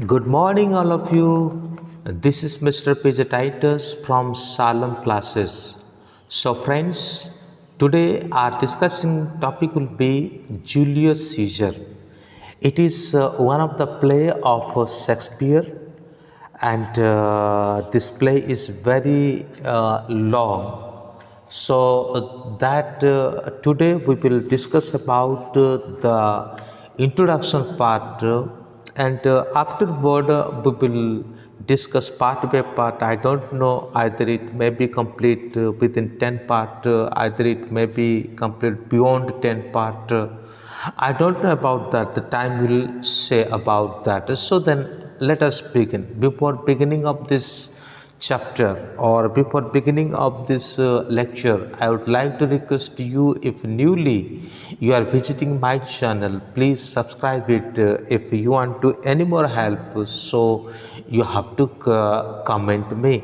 Good morning, all of you. This is Mr. PJ Titus from Salem Classes. So, friends, today our discussion topic will be Julius Caesar. It is one of the play of Shakespeare, and this play is very long. So that today we will discuss about the introduction part, and afterward we will discuss part by part. I don't know, either it may be complete within 10 part, either it may be complete beyond 10 part. I don't know about that. The time will say about that. So then let us begin. Before beginning of this chapter or before beginning of this lecture, I would like to request you, if newly you are visiting my channel, please subscribe it. If you want to any more help, so you have to comment me.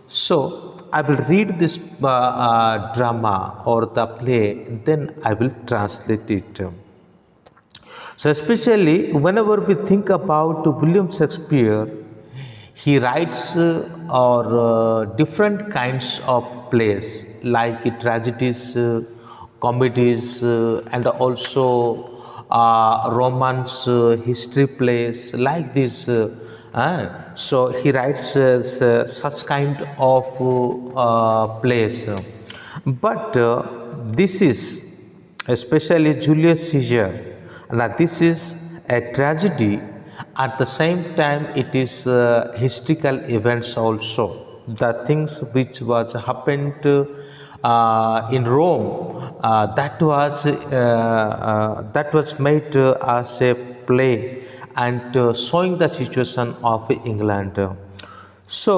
So I will read this drama or the play, then I will translate it. So, especially whenever we think about William Shakespeare, he writes or different kinds of plays like tragedies, comedies, and also romance, history plays like this. So he writes such kind of plays. But this is especially Julius Caesar. Now, this is a tragedy. At the same time, it is historical events also. The things which was happened in Rome, that was made as a play and showing the situation of England. So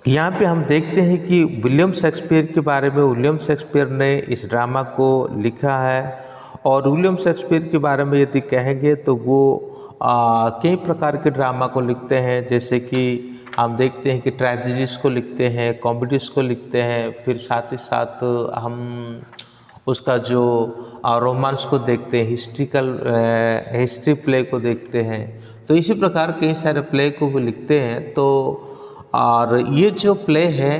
यहाँ पे हम देखते हैं कि William Shakespeare के बारे में William Shakespeare ने इस ड्रामा को लिखा है। और विलियम शेक्सपियर के बारे में यदि कहेंगे तो वो कई प्रकार के ड्रामा को लिखते हैं, जैसे कि हम देखते हैं कि ट्रेजेडीज़ को लिखते हैं, कॉमेडीज़ को लिखते हैं, फिर साथ ही साथ हम उसका जो रोमांस को देखते हैं, हिस्ट्री प्ले को देखते हैं। तो इसी प्रकार कई सारे प्ले को वो लिखते हैं। तो और ये जो प्ले है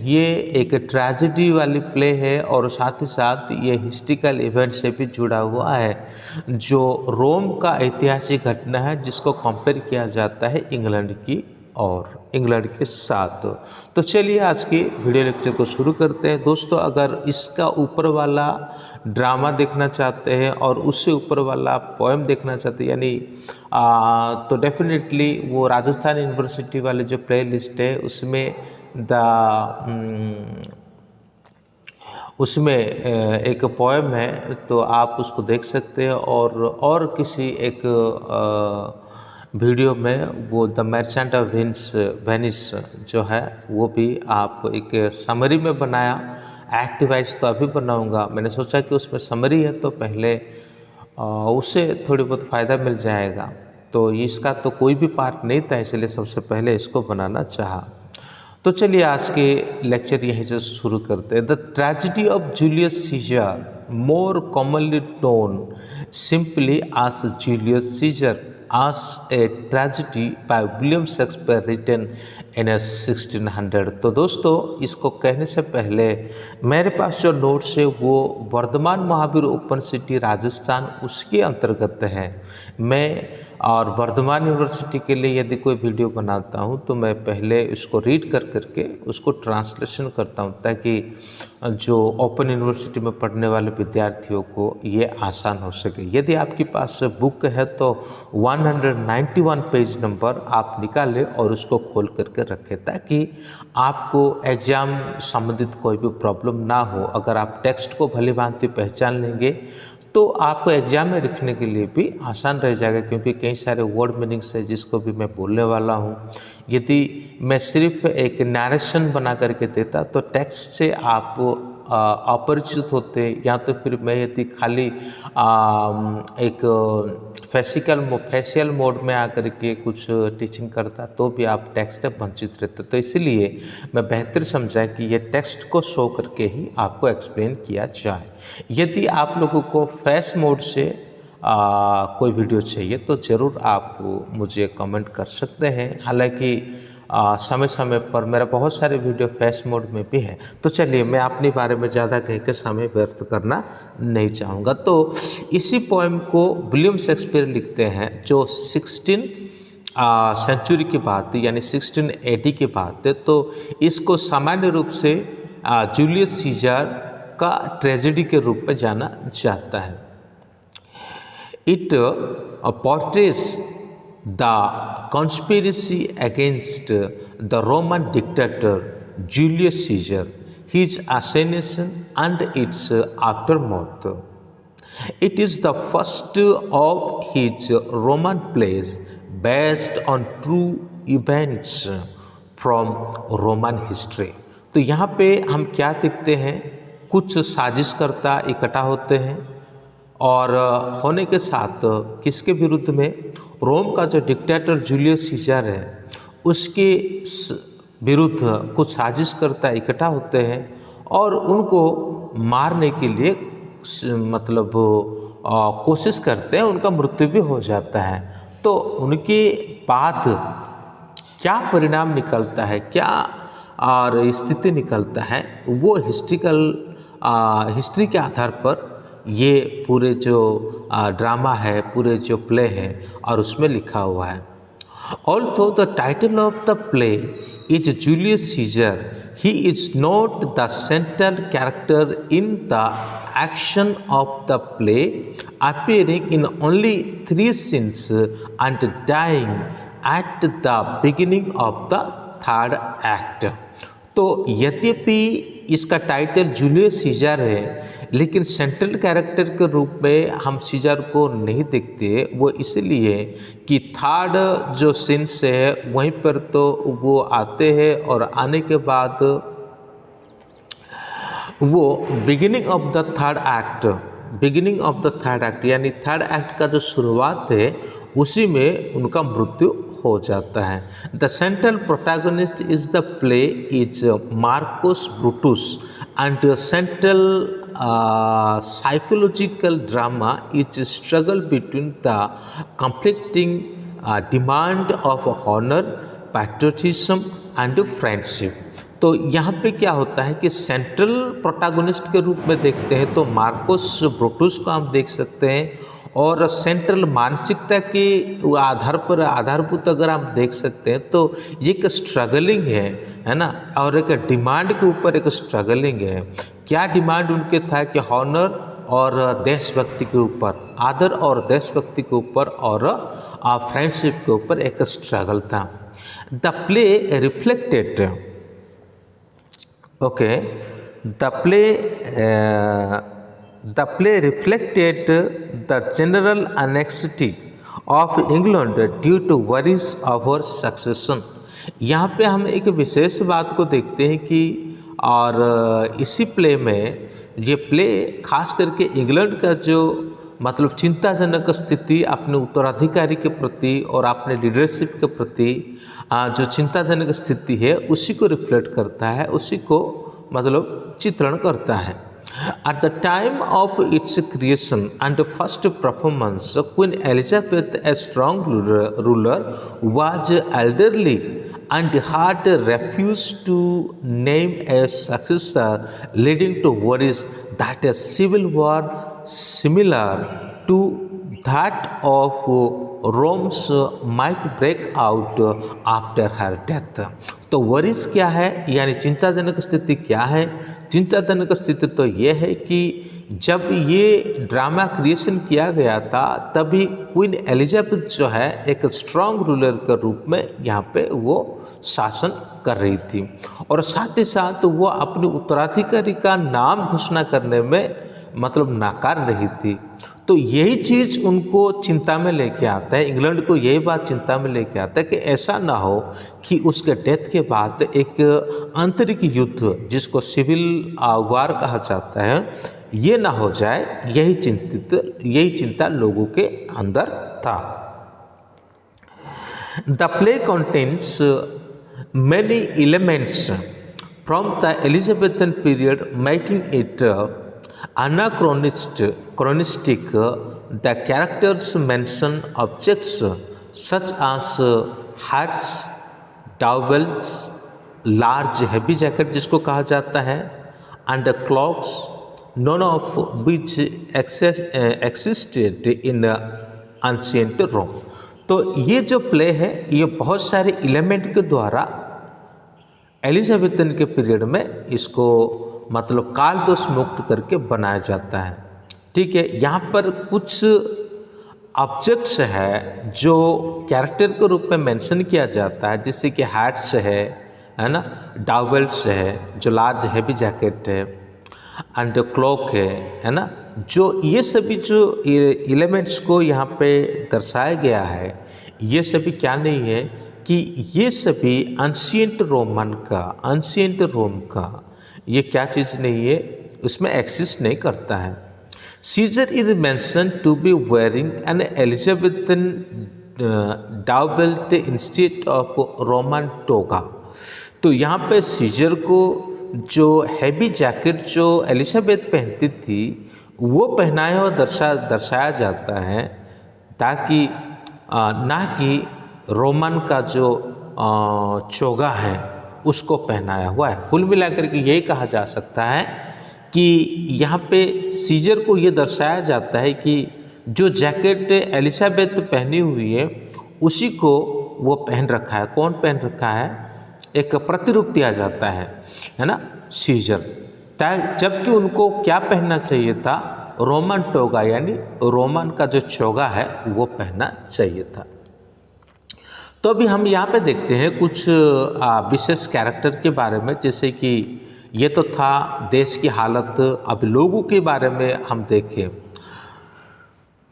ये एक ट्रेजेडी वाली प्ले है और साथ ही साथ ये हिस्ट्रिकल इवेंट से भी जुड़ा हुआ है, जो रोम का ऐतिहासिक घटना है जिसको कंपेयर किया जाता है इंग्लैंड की और इंग्लैंड के साथ। तो चलिए आज की वीडियो लेक्चर को शुरू करते हैं। दोस्तों, अगर इसका ऊपर वाला ड्रामा देखना चाहते हैं और उससे ऊपर वाला पोएम देखना चाहते हैं, यानी तो डेफिनेटली वो राजस्थान यूनिवर्सिटी वाले जो प्ले लिस्ट है उसमें एक पोएम है, तो आप उसको देख सकते हैं। और किसी एक वीडियो में वो द मर्चेंट ऑफ वेनिस जो है वो भी आप एक समरी में बनाया। एक्टिवाइज तो अभी बनाऊंगा, मैंने सोचा कि उसमें समरी है तो पहले उससे थोड़ी बहुत फ़ायदा मिल जाएगा। तो इसका तो कोई भी पार्ट नहीं था, इसलिए सबसे पहले इसको बनाना चाहा। तो चलिए आज के लेक्चर यहीं से शुरू करते हैं। The tragedy of Julius Caesar, more commonly known simply as Julius Caesar, as a tragedy by William Shakespeare written in 1600। तो दोस्तों, इसको कहने से पहले मेरे पास जो नोट्स है वो वर्धमान महावीर ओपन सिटी राजस्थान उसके अंतर्गत है। मैं और वर्धमान यूनिवर्सिटी के लिए यदि कोई वीडियो बनाता हूँ तो मैं पहले इसको रीड करके उसको ट्रांसलेशन करता हूँ, ताकि जो ओपन यूनिवर्सिटी में पढ़ने वाले विद्यार्थियों को ये आसान हो सके। यदि आपके पास बुक है तो 191 पेज नंबर आप निकालें और उसको खोल करके रखें, ताकि आपको एग्ज़ाम संबंधित कोई भी प्रॉब्लम ना हो। अगर आप टेक्स्ट को भली भांति पहचान लेंगे तो आपको एग्ज़ाम में लिखने के लिए भी आसान रह जाएगा, क्योंकि कई सारे वर्ड मीनिंग्स है जिसको भी मैं बोलने वाला हूँ। यदि मैं सिर्फ एक नरेशन बना करके देता तो टेक्स्ट से आप अपरिचित होते, या तो फिर मैं यदि खाली एक फेशियल मोड में आकर के कुछ टीचिंग करता तो भी आप टेक्स्ट से वंचित रहते। तो इसलिए मैं बेहतर समझा कि ये टेक्स्ट को शो करके ही आपको एक्सप्लेन किया जाए। यदि आप लोगों को फेस मोड से कोई वीडियो चाहिए तो ज़रूर आप मुझे कमेंट कर सकते हैं। हालांकि समय समय पर मेरा बहुत सारे वीडियो फेस मोड में भी है। तो चलिए, मैं अपने बारे में ज़्यादा कह के समय व्यर्थ करना नहीं चाहूँगा। तो इसी पोएम को विलियम शेक्सपियर लिखते हैं, जो 16 सेंचुरी की बात है, यानी 1680 की बात है। तो इसको सामान्य रूप से जूलियस सीजर का ट्रेजेडी के रूप में जाना जाता है। It portrays the conspiracy against the Roman dictator Julius Caesar, his assassination and its aftermath. It is the first of his Roman plays based on true events from Roman history. तो यहाँ पे हम क्या देखते हैं, कुछ साजिशकर्ता इकट्ठा होते हैं और होने के साथ किसके विरुद्ध में, रोम का जो डिक्टेटर जूलियस सीजर है उसके विरुद्ध कुछ साजिशकर्ता इकट्ठा होते हैं और उनको मारने के लिए मतलब कोशिश करते हैं। उनका मृत्यु भी हो जाता है। तो उनके बाद क्या परिणाम निकलता है, क्या और स्थिति निकलता है, वो हिस्ट्री के आधार पर ये पूरे जो ड्रामा है, पूरे जो प्ले है और उसमें लिखा हुआ है। Although the title of the play is Julius Caesar, he is not the central character in the action of the play, appearing in only 3 scenes and dying at the beginning of the 3rd act. तो यद्यपि इसका title Julius Caesar है, लेकिन central character के रूप में हम scissor को नहीं देखते। वो इसलिए कि 3rd जो सीन्स है वहीं पर तो वो आते हैं और आने के बाद वो beginning of the 3rd act यानी 3rd एक्ट का जो शुरुआत है उसी में उनका मृत्यु हो जाता है। The central protagonist is the play is Marcus Brutus and central psychological drama is a struggle between the conflicting demand of honor, patriotism and friendship. तो यहाँ पे क्या होता है कि सेंट्रल प्रोटैगनिस्ट के रूप में देखते हैं तो मार्कस ब्रूटस को हम देख सकते हैं, और सेंट्रल मानसिकता के आधार पर आधारभूत अगर हम देख सकते हैं तो ये एक स्ट्रगलिंग है ना, और एक डिमांड के ऊपर एक स्ट्रगलिंग है। क्या डिमांड उनके था कि हॉनर और देशभक्ति के ऊपर, आदर और देशभक्ति के ऊपर और फ्रेंडशिप के ऊपर एक स्ट्रगल था। The play reflected the play reflected the general anxiety of England due to worries of her succession. यहाँ पे हम एक विशेष बात को देखते हैं कि और इसी प्ले में ये प्ले खास करके इंग्लैंड का जो मतलब चिंताजनक स्थिति अपने उत्तराधिकारी के प्रति और अपने लीडरशिप के प्रति जो चिंताजनक स्थिति है उसी को रिफ्लेक्ट करता है, उसी को मतलब चित्रण करता है। At the time of its creation and first performance, Queen Elizabeth, a strong ruler, was elderly and had refused to name a successor, leading to worries that a civil war similar to that of Rome's might break out after her death. तो वरिस क्या है, यानी चिंताजनक स्थिति क्या है? चिंताजनक स्थिति तो ये है कि जब ये ड्रामा क्रिएशन किया गया था तभी क्वीन एलिजाबेथ जो है एक स्ट्रॉन्ग रूलर के रूप में यहाँ पे वो शासन कर रही थी, और साथ ही साथ वो अपने उत्तराधिकारी का नाम घोषणा करने में मतलब नाकार रही थी। तो यही चीज़ उनको चिंता में लेके आता है, इंग्लैंड को यही बात चिंता में लेके आता है कि ऐसा ना हो कि उसके डेथ के बाद एक आंतरिक युद्ध जिसको सिविल वार कहा जाता है ये ना हो जाए, यही चिंता लोगों के अंदर था। The play contains many elements from the Elizabethan period, making it anachronistic the characters mention objects such as hats, towels, large heavy jacket जिसको कहा जाता है, and cloaks, none of which existed in ancient Rome. तो ये जो play है ये बहुत सारे एलिमेंट के द्वारा एलिजाबेथन के पीरियड में इसको मतलब काल दोष मुक्त करके बनाया जाता है। ठीक है, यहाँ पर कुछ ऑब्जेक्ट्स है जो कैरेक्टर के रूप में मेंशन किया जाता है, जैसे कि हैट्स है ना, डावेल्स है जो लार्ज हैवी जैकेट है, एंड क्लॉक है ना, जो ये सभी जो एलिमेंट्स को यहाँ पे दर्शाया गया है, ये सभी क्या नहीं है कि ये सभी एंशिएंट रोम का ये क्या चीज़ नहीं है, उसमें एक्सिस्ट नहीं करता है। Caesar is mention to be wearing an Elizabethan doublet instead of Roman toga. तो यहाँ पे सीजर को जो हैवी जैकेट जो एलिजाबेथ पहनती थी वो पहनाया और दर्शाया जाता है, ताकि ना कि रोमन का जो चोगा है उसको पहनाया हुआ है। कुल मिलाकर के यही कहा जा सकता है कि यहाँ पे सीजर को ये दर्शाया जाता है कि जो जैकेट एलिजाबेथ पहनी हुई है उसी को वो पहन रखा है। कौन पहन रखा है? एक प्रतिरूप दिया जाता है ना, सीजर। जबकि उनको क्या पहनना चाहिए था? रोमन टोगा यानी रोमन का जो चोगा है वो पहनना चाहिए था। तो अभी हम यहाँ पे देखते हैं कुछ विशेष कैरेक्टर के बारे में, जैसे कि ये तो था देश की हालत। अब लोगों के बारे में हम देखें।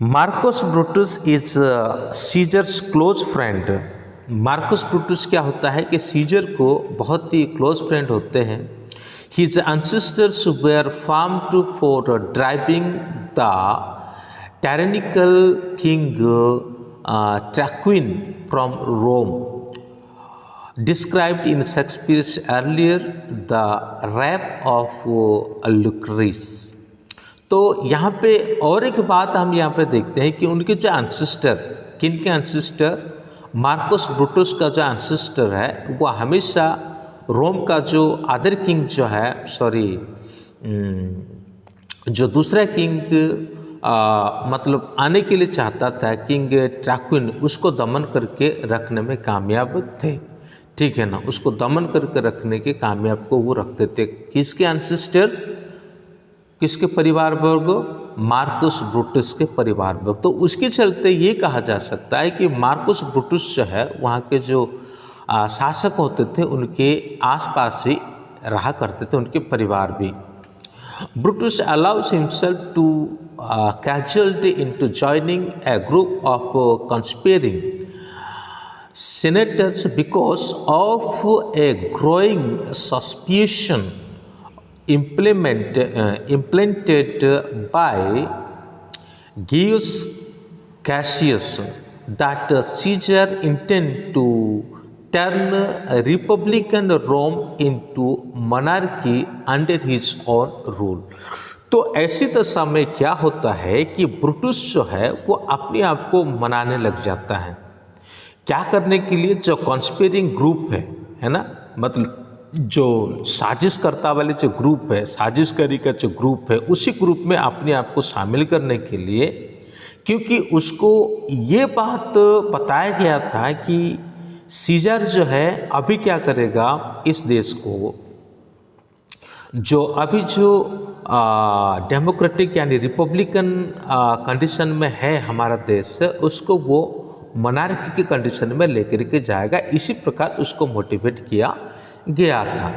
Marcus Brutus is Caesar's close friend. Marcus Brutus क्या होता है कि सीजर को बहुत ही क्लोज फ्रेंड होते हैं। His ancestors were famed for driving the tyrannical king Tarquin from Rome, described in Shakespeare's earlier The Rape of Lucrece। तो यहाँ पे और एक बात हम यहाँ पे देखते हैं कि उनके जो एंसेस्टर, किन के एंसेस्टर? मार्कस ब्रूटस का जो एंसेस्टर है वो हमेशा रोम का जो अदर किंग जो है, जो दूसरा किंग मतलब आने के लिए चाहता था, किंग ट्रैक्विन, उसको दमन करके रखने में कामयाब थे। ठीक है ना, उसको दमन करके रखने के कामयाब को वो रखते थे। किसके एंसेस्टर, किसके परिवार वर्ग? मार्कस ब्रूटस के परिवार वर्ग। तो उसके चलते ये कहा जा सकता है कि मार्कस ब्रूटस जो है वहाँ के जो शासक होते थे उनके आसपास ही रहा करते थे, उनके परिवार भी। Brutus allows himself to casualty into joining a group of conspiring senators because of a growing suspicion implanted by Gaius Cassius that Caesar intended to turn republican Rome into monarchy under his own rule. तो ऐसी दशा में क्या होता है कि Brutus जो है वो अपने आप को मनाने लग जाता है। क्या करने के लिए? जो कॉन्स्पिरिंग ग्रुप है ना, मतलब जो साजिश करता वाले जो ग्रुप है, साजिशकारी का जो ग्रुप है, उसी ग्रुप में अपने आप को शामिल करने के लिए, क्योंकि उसको ये बात बताया गया था कि सीजर जो है अभी क्या करेगा, इस देश को जो अभी जो डेमोक्रेटिक यानी रिपब्लिकन कंडीशन में है हमारा देश, उसको वो मोनार्की की कंडीशन में लेकर के जाएगा। इसी प्रकार उसको मोटिवेट किया गया था।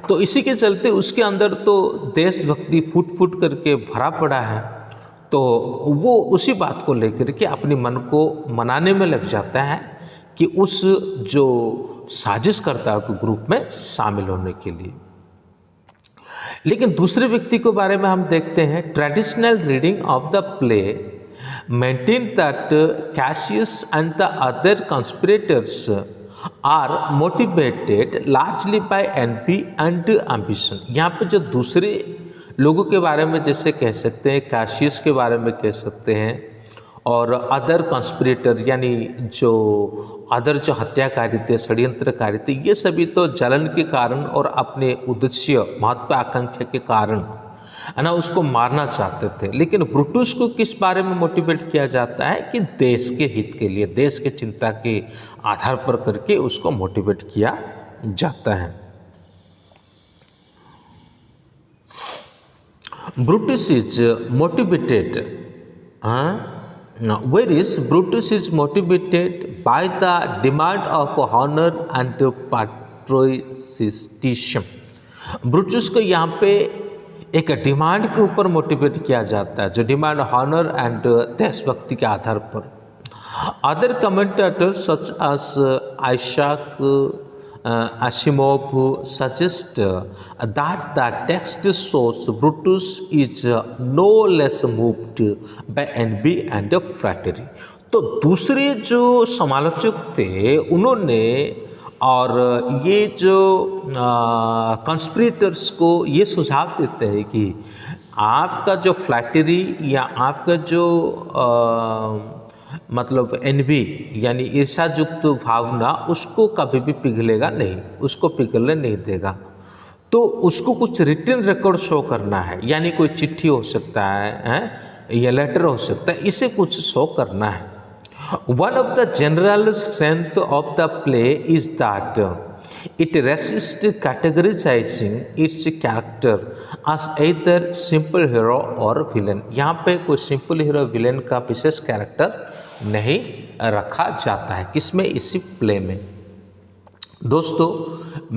तो इसी के चलते उसके अंदर तो देशभक्ति फूट फूट करके भरा पड़ा है। तो वो उसी बात को लेकर के अपने मन को मनाने में लग जाता है कि उस जो साजिश करता है तो ग्रुप में शामिल होने के लिए। लेकिन दूसरे व्यक्ति के बारे में हम देखते हैं। Traditional reading of the play maintain that Cassius and the other conspirators are motivated largely by envy and ambition. यहाँ पे जो दूसरे लोगों के बारे में जैसे कह सकते हैं, कैशियस के बारे में कह सकते हैं, और अदर कॉन्स्पिरेटर यानी जो अदर जो हत्याकारी थे, षड्यंत्रकारी थे, ये सभी तो जलन के कारण और अपने उद्देश्य महत्वाकांक्षा के कारण है ना उसको मारना चाहते थे। लेकिन ब्रूटस को किस बारे में मोटिवेट किया जाता है कि देश के हित के लिए, देश के चिंता के आधार पर करके उसको मोटिवेट किया जाता है। Brutus is motivated whereas Brutus is motivated by the demand of honor and patriotism। Brutus को यहाँ पे एक डिमांड के ऊपर मोटिवेट किया जाता है, जो डिमांड हॉनर एंड देशभक्ति के आधार पर। Other commentators such as Isaac Asimov suggests that the text shows Brutus is no less moved by envy and flattery। तो दूसरे जो समालोचक थे उन्होंने और ये जो कॉन्स्पिरेटर्स को ये सुझाव देते हैं कि आपका जो फ्लैटरी या आपका जो मतलब एनवी यानी ईर्ष्यायुक्त भावना उसको कभी भी पिघलेगा नहीं, उसको पिघलने नहीं देगा। तो उसको कुछ रिटन रिकॉर्ड शो करना है, यानी कोई चिट्ठी हो सकता है या लेटर हो सकता है, इसे कुछ शो करना है। One of the general strength of the play is that it resist categorising its character as either simple hero or villain. यहाँ पे कोई सिंपल हीरो विलन का विशेष कैरेक्टर नहीं रखा जाता है, किसमें, इसी प्ले में। दोस्तों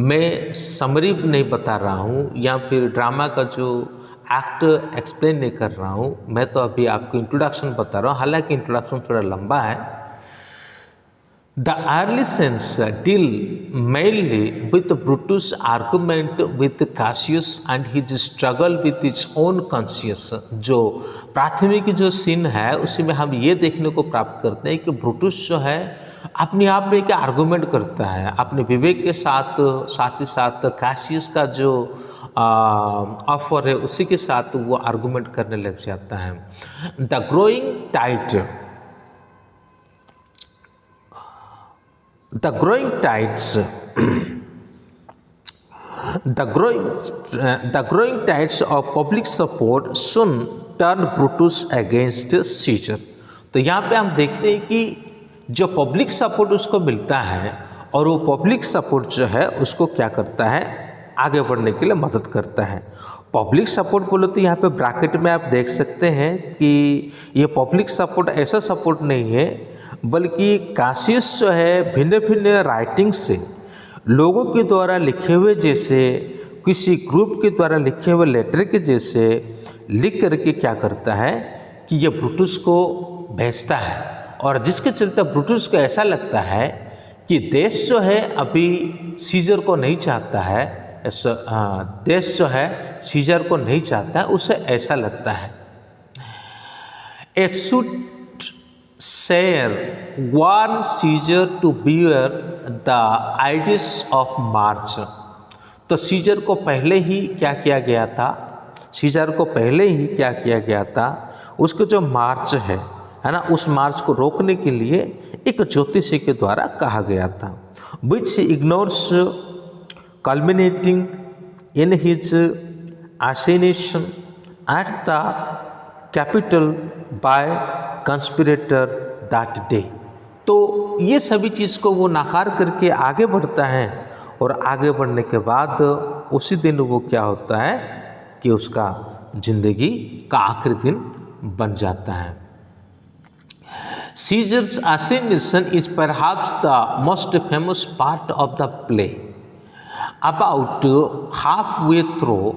मैं समरी नहीं बता रहा हूँ या फिर ड्रामा का जो एक्ट एक्सप्लेन नहीं कर रहा हूँ, मैं तो अभी आपको इंट्रोडक्शन बता रहा हूँ, हालांकि इंट्रोडक्शन थोड़ा लंबा है। The early sense deal mainly with Brutus' argument with Cassius and his struggle with his own conscience। जो प्राथमिक जो सीन है उसी में हम ये देखने को प्राप्त करते हैं कि ब्रूटस जो है अपने आप में क्या आर्गूमेंट करता है, अपने विवेक के साथ साथ ही साथ कैसियस का जो ऑफर है उसी के साथ वो आर्गूमेंट करने लग जाता है। The growing tide The growing tides of public support soon turned Brutus against Caesar। तो यहाँ पे हम देखते हैं कि जो पब्लिक सपोर्ट उसको मिलता है और वो पब्लिक सपोर्ट जो है उसको क्या करता है, आगे बढ़ने के लिए मदद करता है। पब्लिक सपोर्ट बोलो तो यहाँ पे ब्रैकेट में आप देख सकते हैं कि ये पब्लिक सपोर्ट ऐसा सपोर्ट नहीं है, बल्कि कासियस जो है भिन्न भिन्न राइटिंग से लोगों के द्वारा लिखे हुए जैसे किसी ग्रुप के द्वारा लिखे हुए लेटर के जैसे लिख करके क्या करता है कि ये ब्रूटस को भेजता है, और जिसके चलते ब्रूटस को ऐसा लगता है कि देश जो है अभी सीजर को नहीं चाहता है, देश जो है सीजर को नहीं चाहता है, उसे ऐसा लगता है। It should share warn Caesar to beware the ideas of March। तो सीजर को पहले ही क्या किया गया था, सीजर को पहले ही क्या किया गया था, उसको जो मार्च है ना, उस मार्च को रोकने के लिए एक ज्योतिषी के द्वारा कहा गया था, which ignores culminating in his assassination at the capital by conspirator that day। तो ये सभी चीज़ को वो नाकार करके आगे बढ़ता है, और आगे बढ़ने के बाद उसी दिन वो क्या होता है कि उसका जिंदगी का आखिरी दिन बन जाता है। Caesar's assassination is perhaps the most famous part of the play। About halfway through,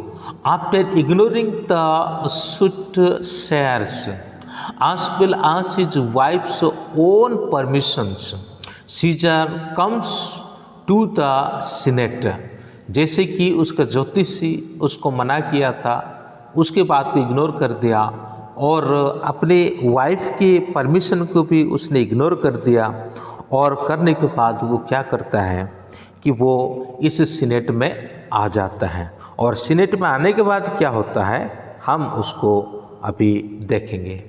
after ignoring the soothsayers as well as his wife's own permissions, Caesar comes to the Senate। जैसे कि उसका ज्योतिषी उसको मना किया था, उसके बात को इग्नोर कर दिया, और अपने वाइफ के परमिशन को भी उसने इग्नोर कर दिया, और करने के बाद वो क्या करता है कि वो इस सीनेट में आ जाता है, और सीनेट में आने के बाद क्या होता है हम उसको अभी देखेंगे।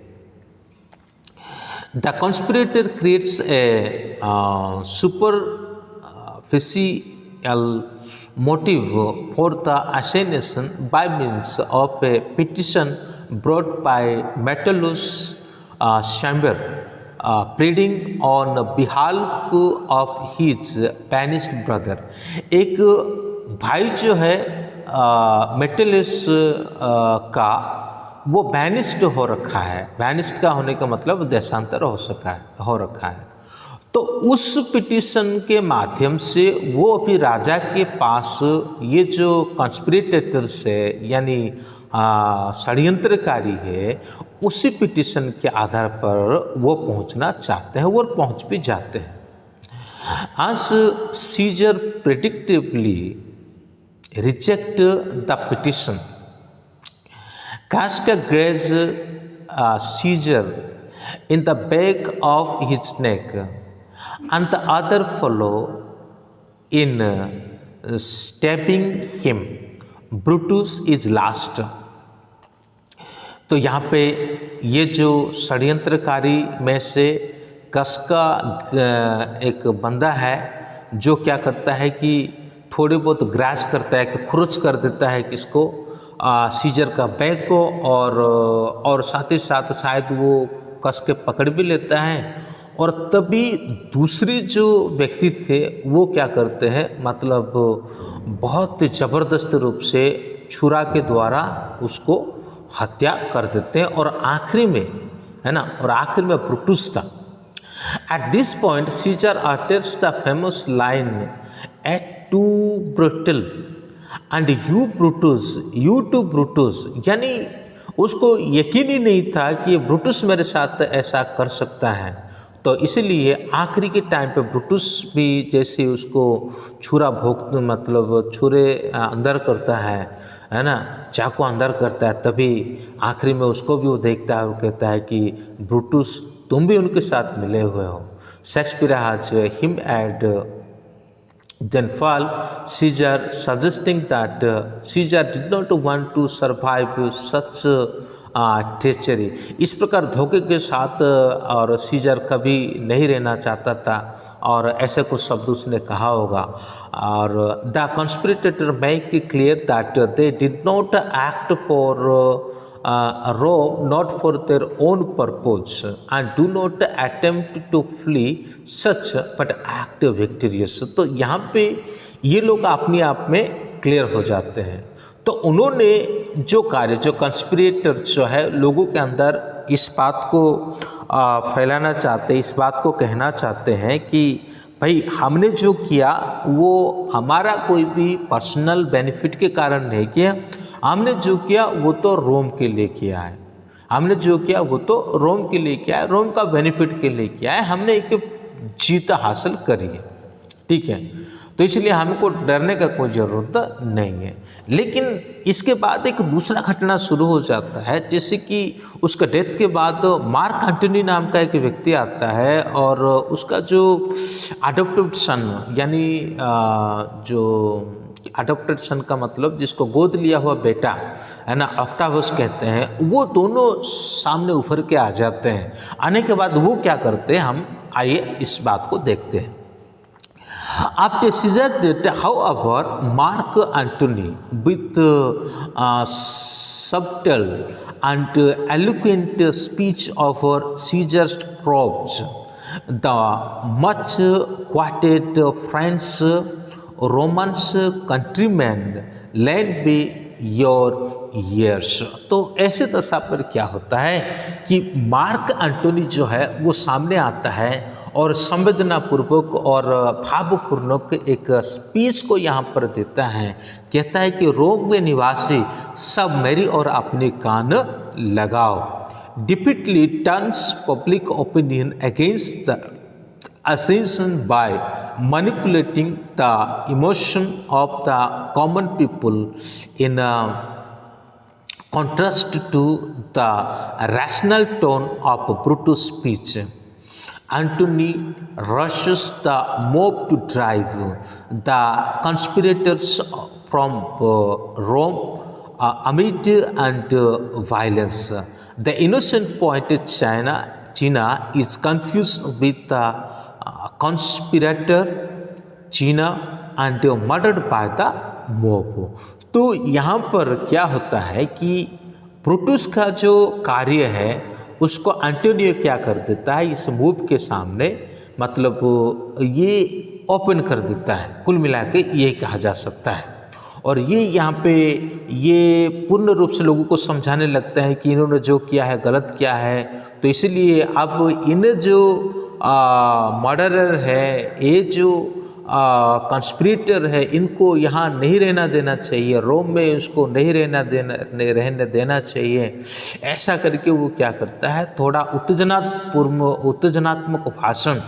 The conspirator creates a superficial motive for the assassination by means of a petition brought by Metellus Chamber, pleading on behalf of his banished brother. एक भाई जो है मेटलस का वो बैनिस्ड हो रखा है। बैनिस्ड का होने का मतलब देशांतर हो रखा है। तो उस पिटीशन के माध्यम से वो अभी राजा के पास ये जो कॉन्स्पिरेटर्स है यानी षड्यंत्रकारी है, उसी पिटीशन के आधार पर वो पहुंचना चाहते हैं और पहुंच भी जाते हैं। As Caesar predictably reject the petition, Casca grazed Caesar in the back of his neck, and the other fellow in stabbing him. Brutus is last. तो यहाँ पे ये जो षड्यंत्रकारी में से कसका एक बंदा है जो क्या करता है कि थोड़े बहुत ग्रास करता है कि खुरच कर देता है किसको, सीजर का बैग को, और साथ ही साथ शायद वो कस के पकड़ भी लेता है। और तभी दूसरे जो व्यक्ति थे वो क्या करते हैं, मतलब बहुत ज़बरदस्त रूप से छुरा के द्वारा उसको हत्या कर देते हैं। और आखिरी में है ना, और आखिर में ब्रूटस था। At this point, Caesar utters the famous line, "Et tu Brutus," and "you Brutus, you too Brutus," यानी उसको यकीन ही नहीं था कि ब्रूटस मेरे साथ ऐसा कर सकता है। तो इसीलिए आखिरी के टाइम पे ब्रूटस भी जैसे उसको छुरा मतलब छुरे अंदर करता है ना, चाकू अंदर करता है, तभी आखिरी में उसको भी वो देखता है, वो कहता है कि ब्रूटस तुम भी उनके साथ मिले हुए हो। Shakespeare has him et then fall Caesar, suggesting that Caesar did not want to survive such treachery. इस प्रकार धोखे के साथ और सीजर कभी नहीं रहना चाहता था, और ऐसे कुछ शब्द उसने कहा होगा। और the conspirator make clear that they did not act for Rome, not for their own purpose, and do not attempt to flee such, but act victorious. तो यहाँ पे ये लोग अपने आप में क्लियर हो जाते हैं। तो उन्होंने जो कार्य, जो कंस्पिरेटर जो है लोगों के अंदर इस बात को फैलाना चाहते, इस बात को कहना चाहते हैं कि भाई हमने जो किया वो हमारा कोई भी पर्सनल बेनिफिट के कारण नहीं किया, हमने जो किया वो तो रोम के लिए किया है, हमने जो किया वो तो रोम के लिए किया है, रोम का बेनिफिट के लिए किया है, हमने एक जीत हासिल करी है, ठीक है। तो इसलिए हमको डरने का कोई ज़रूरत नहीं है। लेकिन इसके बाद एक दूसरा घटना शुरू हो जाता है, जैसे कि उसका डेथ के बाद मार्क एंटनी नाम का एक व्यक्ति आता है, और उसका जो अडॉप्टेड सन, यानी जो अडॉप्टेड सन का मतलब जिसको गोद लिया हुआ बेटा है ना, ऑक्टावस कहते हैं, वो दोनों सामने उभर के आ जाते हैं। आने के बाद वो क्या करते हैं, हम आइए इस बात को देखते हैं। After Caesar death, however, Mark Antony, with subtle and eloquent speech of Caesar's troops, the much quoted French Romans countrymen, lend me your ears। तो ऐसे दशा पर क्या होता है कि मार्क एंटोनी जो है वो सामने आता है और संवेदनापूर्वक और भावपूर्वक एक स्पीच को यहाँ पर देता है। कहता है कि रोम में निवासी सब मेरी और अपने कान लगाओ। Deftly turns public opinion against the ascension by manipulating the emotion of the common people in contrast to the rational tone of Brutus' speech. Antony rushes the mob to drive the conspirators from Rome amid and violence. The innocent pointed China Cinna is confuse with the conspirator Cinna and murdered by the mob. तो यहाँ पर क्या होता है कि Brutus का जो कार्य है उसको एंटोनियो क्या कर देता है, इस मूव के सामने मतलब ये ओपन कर देता है, कुल मिला के ये कहा जा सकता है। और ये यहाँ पे ये पूर्ण रूप से लोगों को समझाने लगता है कि इन्होंने जो किया है गलत किया है, तो इसलिए अब इन जो मर्डरर है, ये जो कंस्पिरेटर है, इनको यहाँ नहीं रहना देना चाहिए, रोम में उसको नहीं रहने देना चाहिए। ऐसा करके वो क्या करता है, थोड़ा उत्तेजनात्मक भाषण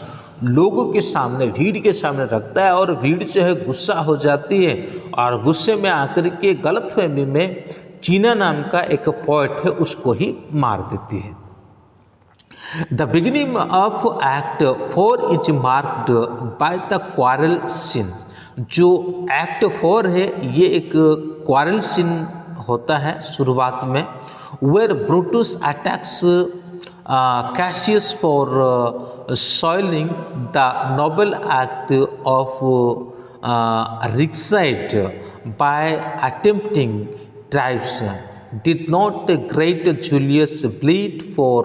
लोगों के सामने, भीड़ के सामने रखता है, और भीड़ जो है गुस्सा हो जाती है और गुस्से में आकर के गलतफहमी में चीना नाम का एक पोएट है उसको ही मार देती है। The beginning of Act 4 is marked by the quarrel scene। जो Act 4 है ये एक quarrel scene होता है शुरुआत में, where Brutus attacks Cassius for soiling the noble act of regicide by attempting tribes. Did not great Julius bleed for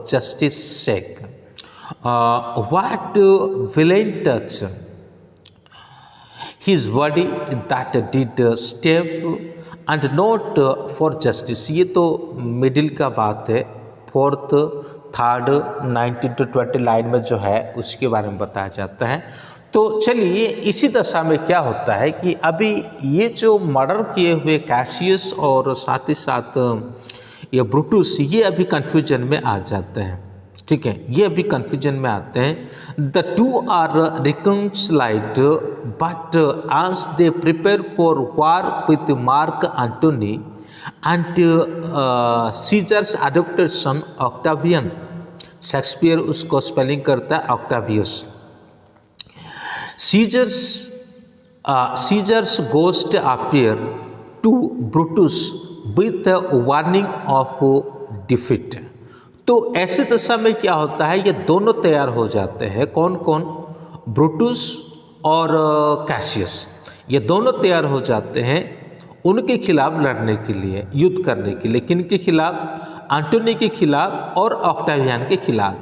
justice sake? What villain touch his body that did step and not for justice? ये तो middle का बात है, 4th 3rd 19 to 20 line में जो है उसके बारे में बताया जाता है। तो चलिए इसी दशा में क्या होता है कि अभी ये जो मर्डर किए हुए कैसियस और साथ ही साथ ये ब्रूटस, ये अभी कन्फ्यूजन में आ जाते हैं। ठीक है, ये अभी कन्फ्यूजन में आते हैं। The two are reconciled but as they prepare for war with Mark Antony and Caesar's adopted son Octavian. Shakespeare उसको स्पेलिंग करता है ऑक्टावियस। Caesar's ghost appear to Brutus with the warning of defeat। तो ऐसे दशा में क्या होता है, ये दोनों तैयार हो जाते हैं। कौन कौन? ब्रूटस और कैसियस, ये दोनों तैयार हो जाते हैं उनके खिलाफ लड़ने के लिए, युद्ध करने के लिए। किन के खिलाफ? एंटोनी के खिलाफ और ऑक्टावियन के खिलाफ।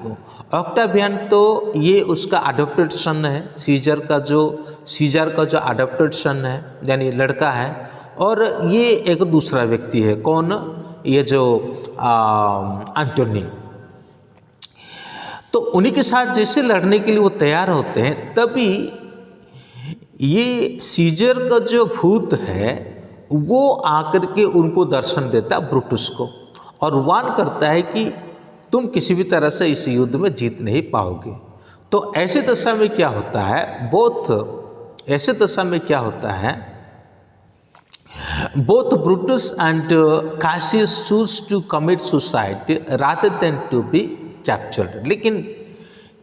ऑक्टावियन तो ये उसका अडॉप्टेड सन है, सीजर का जो अडॉप्टेड सन है यानी लड़का है, और ये एक दूसरा व्यक्ति है। कौन? ये जो एंटोनी। तो उन्हीं के साथ जैसे लड़ने के लिए वो तैयार होते हैं, तभी ये सीजर का जो भूत है वो आकर के उनको दर्शन देता है ब्रूटस को, और वार्न करता है कि तुम किसी भी तरह से इस युद्ध में जीत नहीं पाओगे। तो ऐसे दशा में क्या होता है, both Brutus and Cassius choose to commit suicide rather than to be captured. लेकिन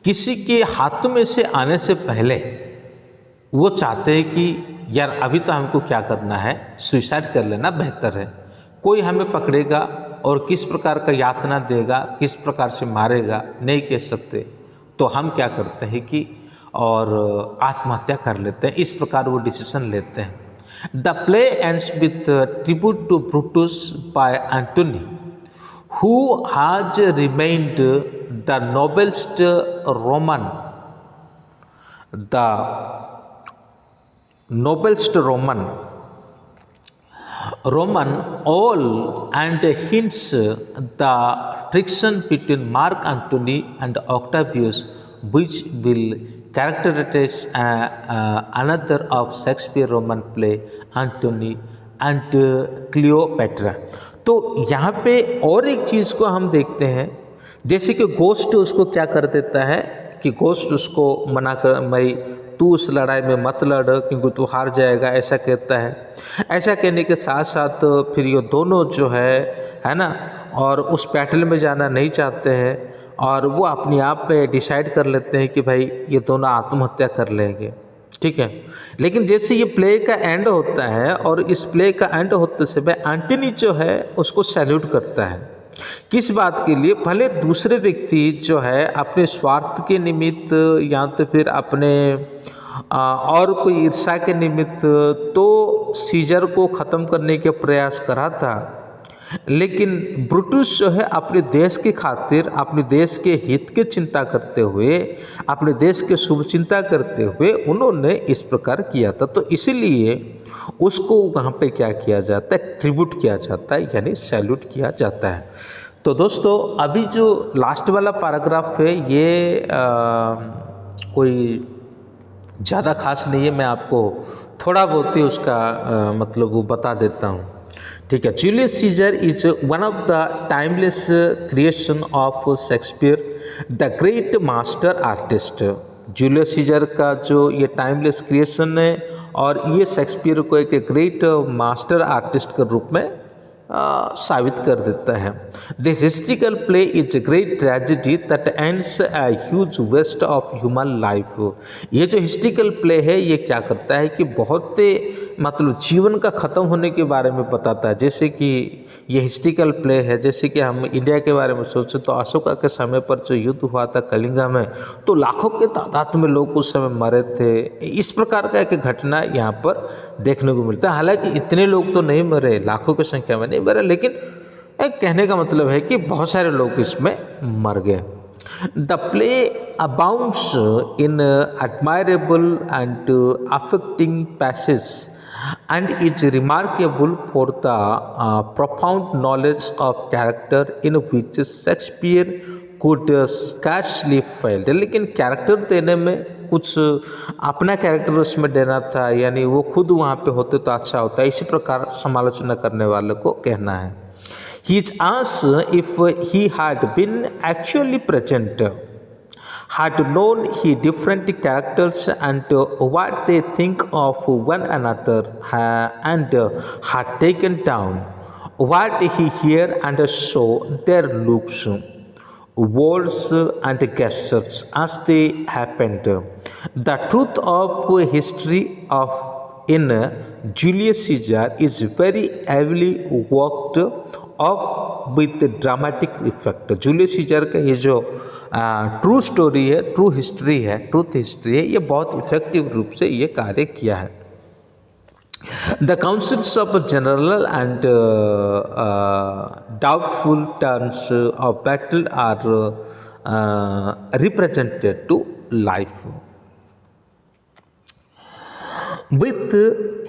किसी के हाथ में से आने से पहले वो चाहते हैं कि यार अभी तो हमको क्या करना है, सुसाइड कर लेना बेहतर है। कोई हमें पकड़ेगा और किस प्रकार का यातना देगा, किस प्रकार से मारेगा, नहीं कह सकते। तो हम क्या करते हैं कि और आत्महत्या कर लेते हैं। इस प्रकार वो डिसीजन लेते हैं। The play ends with tribute to Brutus by Antony who has remained the noblest Roman all and hints the friction between Mark Antony and Octavius, which will characterize another of Shakespeare Roman play Antony and Cleopatra। तो यहाँ पे और एक चीज़ को हम देखते हैं, जैसे कि गोस्ट उसको क्या कर देता है कि गोस्ट उसको मना कर, भाई तू उस लड़ाई में मत लड़ क्योंकि तू हार जाएगा, ऐसा कहता है। ऐसा कहने के साथ साथ फिर ये दोनों जो है ना, और उस बैटल में जाना नहीं चाहते हैं, और वो अपने आप पे डिसाइड कर लेते हैं कि भाई ये दोनों आत्महत्या कर लेंगे। ठीक है, लेकिन जैसे ये प्ले का एंड होता है, और इस प्ले का एंड होते समय एंटनी जो है उसको सैल्यूट करता है, किस बात के लिए? भले दूसरे व्यक्ति जो है अपने स्वार्थ के निमित्त या तो फिर अपने और कोई ईर्ष्या के निमित्त तो सीजर को ख़त्म करने के प्रयास करा था, लेकिन ब्रुटस जो है अपने देश के खातिर, अपने देश के हित की चिंता करते हुए, अपने देश के शुभ चिंता करते हुए उन्होंने इस प्रकार किया था। तो इसीलिए उसको वहाँ पे क्या किया जाता है? ट्रिब्यूट किया जाता है, यानी सैल्यूट किया जाता है। तो दोस्तों अभी जो लास्ट वाला पैराग्राफ है ये कोई ज़्यादा खास नहीं है, मैं आपको थोड़ा बहुत ही उसका मतलब वो बता देता हूँ। ठीक है। Julius Caesar is one of the timeless creation of Shakespeare, the great master artist. Julius Caesar का जो ये टाइमलेस क्रिएशन है और ये शेक्सपियर को एक ग्रेट मास्टर आर्टिस्ट के रूप में साबित कर देता है। This historical play is a great tragedy that ends a huge waste of human life. ये जो हिस्ट्रिकल प्ले है ये क्या करता है कि बहुत मतलब जीवन का ख़त्म होने के बारे में बताता है। जैसे कि ये हिस्ट्रिकल प्ले है, जैसे कि हम इंडिया के बारे में सोचें तो अशोका के समय पर जो युद्ध हुआ था कलिंगा में, तो लाखों के तादाद में लोग उस समय मरे थे। इस प्रकार का एक घटना यहाँ पर देखने को मिलता है। हालांकि इतने लोग तो नहीं मरे, लाखों की संख्या में नहीं मरे, लेकिन एक कहने का मतलब है कि बहुत सारे लोग इसमें मर गए। The play abounds in admirable and affecting passages and is remarkable for the profound knowledge of character in which Shakespeare could scarcely fail। लेकिन कैरेक्टर देने में कुछ अपना कैरेक्टर उसमें देना था, यानी वो खुद वहाँ पे होते तो अच्छा होता है, इसी प्रकार समालोचना करने वाले को कहना है। He is asked if he had been actually present, had known he different characters and what they think of one another, and had taken down what he hear and saw their looks, words and gestures as they happened. The truth of history of in Julius Caesar is very heavily worked up with dramatic effect। Julius Caesar का ये जो true story है, truth history है, ये बहुत effective रूप से ये कार्य किया है। The councils of general and doubtful turns of battle are represented to life। With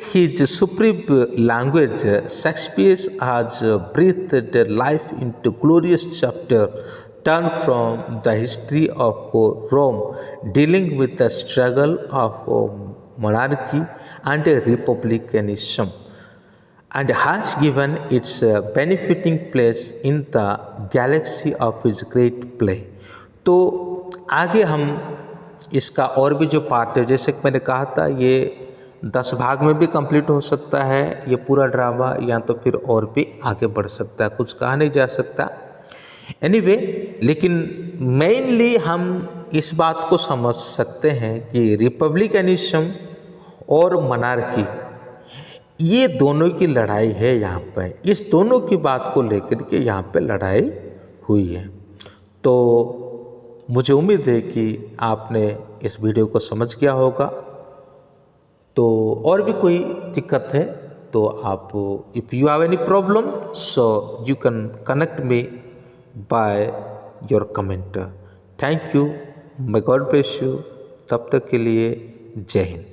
his superb language, Shakespeare has breathed life into glorious chapter turned from the history of Rome, dealing with the struggle of monarchy and republicanism, and has given its benefiting place in the galaxy of his great play। तो आगे हम इसका और भी जो part है, जैसे कि मैंने कहा था, ये 10 भाग में भी कंप्लीट हो सकता है ये पूरा ड्रामा, या तो फिर और भी आगे बढ़ सकता है, कुछ कहा नहीं जा सकता। एनीवे, लेकिन मेनली हम इस बात को समझ सकते हैं कि रिपब्लिकनिज्म और मोनार्की ये दोनों की लड़ाई है यहाँ पर, इस दोनों की बात को लेकर के यहाँ पे लड़ाई हुई है। तो मुझे उम्मीद है कि आपने इस वीडियो को समझ गया होगा। तो और भी कोई दिक्कत है तो आप, if you have any problem so you can connect me by your comment. Thank you, may God bless you. तब तक के लिए जय हिंद।